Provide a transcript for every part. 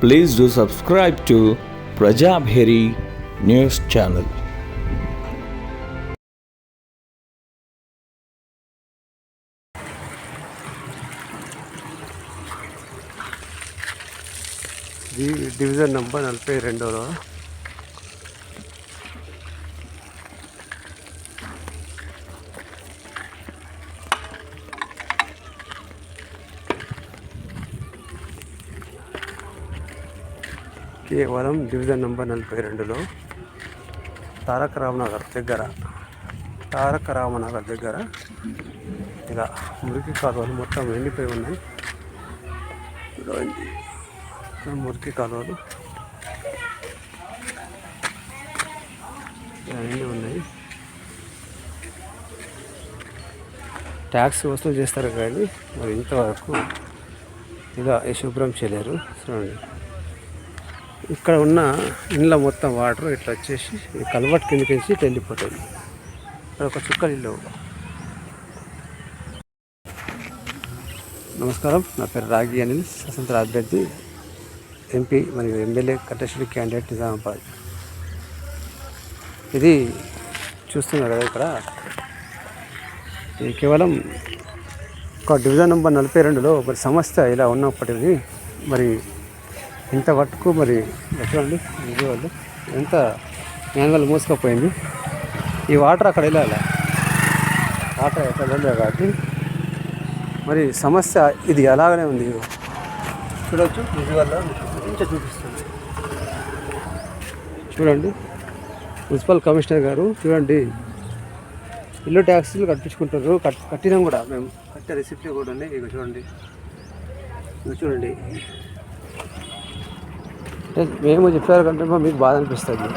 Please do subscribe to Prajabheri News Channel. Division number 42లో కేవలం division number 42లో తారక రామనగర్ దగ్గర ఇలా మురికి కాలువలు మొత్తం ఎండిపోయి ఉన్నాయి. మురికి కాలువలు అన్నీ ఉన్నాయి. ట్యాక్స్ వసూలు చేస్తారు కానీ మరి ఇంతవరకు ఇలా శుభ్రం చేయలేరు. చూడండి, ఇక్కడ ఉన్న ఇండ్ల మొత్తం వాటర్ ఇట్లా వచ్చేసి ఈ కల్వర్ట్ కిందకి వేసి వెళ్ళిపోతుంది. ఇక్కడ ఒక చుక్కలు ఇల్లు. నమస్కారం, నా పేరు రాగి అనిల్, స్వతంత్ర అభ్యర్థి, ఎంపీ మరియు ఎమ్మెల్యే కంటెస్టెడ్ క్యాండిడేట్ నిజామాబాద్. ఇది చూస్తున్నారు కదా, ఇక్కడ ఇది కేవలం ఒక డివిజన్ నెంబర్ 42లో మరి సమస్య ఇలా ఉన్నప్పటికీ మరి ఇంత వరకు మరి ఎట్లండి విజయవాడలో ఎంత మ్యాన్వల్ మూసుకపోయింది. ఈ వాటర్ అక్కడ వెళ్ళాలి, వాటర్ ఎక్కడ వెళ్ళాలి కాబట్టి మరి సమస్య ఇది అలాగనే ఉంది. చూడవచ్చు, విజయవాడలో ఇంకా చూపిస్తుంది. చూడండి, మున్సిపల్ కమిషనర్ గారు చూడండి, ఇల్లు ట్యాక్సీలు కట్టించుకుంటారు. కట్టినాం కూడా, మేము కట్టే రిసిప్ట్లు కూడా ఉన్నాయి. ఇక చూడండి, చూడండి, మేము చెప్పారు కంటే మీకు బాధ అనిపిస్తుంది.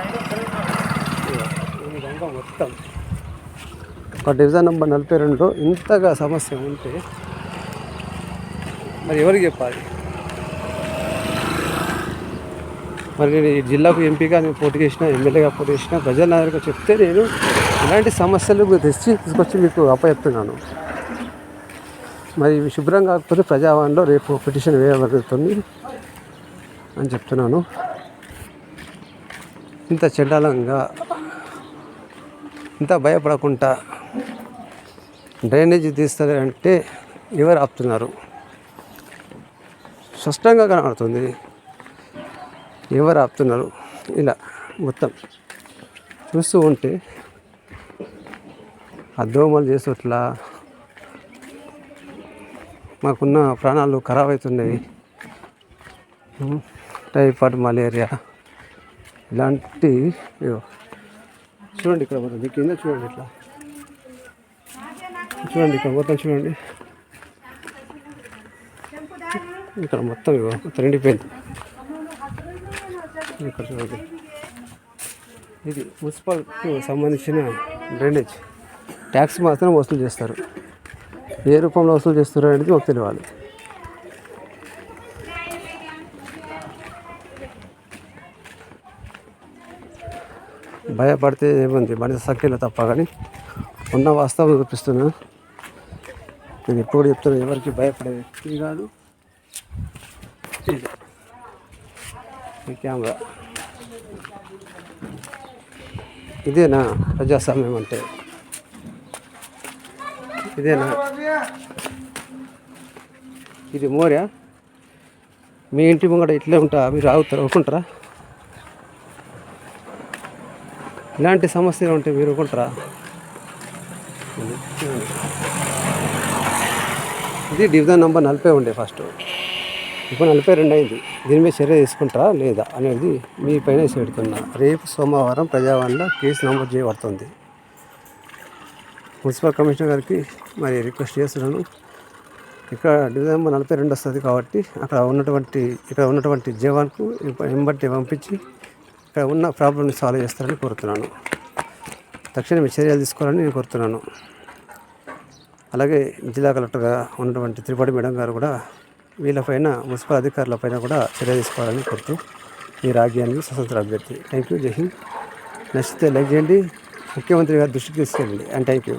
ఈ విధంగా మొత్తం ఒక డివిజన్ నెంబర్ 42లో ఇంతగా సమస్య ఉంటే మరి ఎవరికి చెప్పాలి? మరి నేను ఈ జిల్లాకు ఎంపీగా నేను పోటీ చేసిన, ఎమ్మెల్యేగా పోటీ చేసిన, ప్రజల నాయకుడిగా చెప్తే నేను ఇలాంటి సమస్యలు తీసుకొచ్చి మీకు అప్పచెప్తున్నాను. మరి ఇవి శుభ్రం కాకపోతే ప్రజావాణిలో రేపు పిటిషన్ వేయబడుతుంది అని చెప్తున్నాను. ఇంత చండాలంగా, ఇంత భయపడకుండా డ్రైనేజీ తీస్తారంటే ఎవరు ఆపుతున్నారు? స్పష్టంగా కనబడుతుంది ఎవరు ఆపుతున్నారు. ఇలా మొత్తం చూస్తూ ఉంటే ఆ దోమలు చేసేట్లా మాకున్న ప్రాణాలు ఖరాబ్ అవుతున్నాయి. టైఫాయిడ్, మలేరియా ఇలాంటి చూడండి. ఇక్కడ మొత్తం కింద చూడండి, ఇట్లా చూడండి, ఇక్కడ మొత్తం చూడండి, ఇక్కడ మొత్తం మొత్తం నిండిపోయింది. ఇక్కడ చూడండి, ఇది మున్సిపల్కి సంబంధించిన డ్రైనేజ్. ట్యాక్స్ మాత్రం వసూలు చేస్తారు. ఏ రూపంలో వసూలు చేస్తారు అనేది మాకు తెలియాలి. భయపడితే ఏముంది, మనిషి సంఖ్యలో తప్ప, కానీ ఉన్న వాస్తవం చూపిస్తున్నా. నేను ఎప్పుడు చెప్తున్నా, ఎవరికి భయపడే వ్యక్తి కాదు. ఈ కెమెరా ఇదేనా ప్రజాస్వామ్యం అంటే? ఇదేనా? ఇది మోర్యా? మీ ఇంటి ముంగట ఇట్లే ఉంటా, మీరు ఒప్పుకుంటారా? ఇలాంటి సమస్యలు ఉంటే మీరు ఒప్పుకుంటారా? ఇది డివిజన్ నెంబర్ 40 ఉండే ఫస్ట్, ఇప్పుడు 42 అయింది. దీని మీద చర్య తీసుకుంటారా లేదా అనేది మీ పైన పెడుతున్నా. రేపు సోమవారం ప్రజావాణిలో కేసు నమోదు చేయబడుతుంది. మున్సిపల్ కమిషనర్ గారికి మరి రిక్వెస్ట్ చేస్తున్నాను. ఇక్కడ డివిజన్ నెంబర్ 42 వస్తుంది కాబట్టి ఇక్కడ ఉన్నటువంటి జవాన్కు ఎంబట్టి పంపించి ఇక్కడ ఉన్న ప్రాబ్లమ్ని సాల్వ్ చేస్తారని కోరుతున్నాను. తక్షణమే చర్యలు తీసుకోవాలని నేను కోరుతున్నాను. అలాగే జిల్లా కలెక్టర్గా ఉన్నటువంటి త్రిపాఠి మేడం గారు కూడా వీళ్ళపైన, మున్సిపల్ అధికారులపైన కూడా చర్య తీసుకోవాలని కోరుతూ ఈ రాగి అనిల్, స్వతంత్ర అభ్యర్థి. థ్యాంక్ యూ, జై హింద్. నచ్చితే లైక్ చేయండి, ముఖ్యమంత్రి గారి దృష్టికి తీసుకెళ్ళండి. And thank you.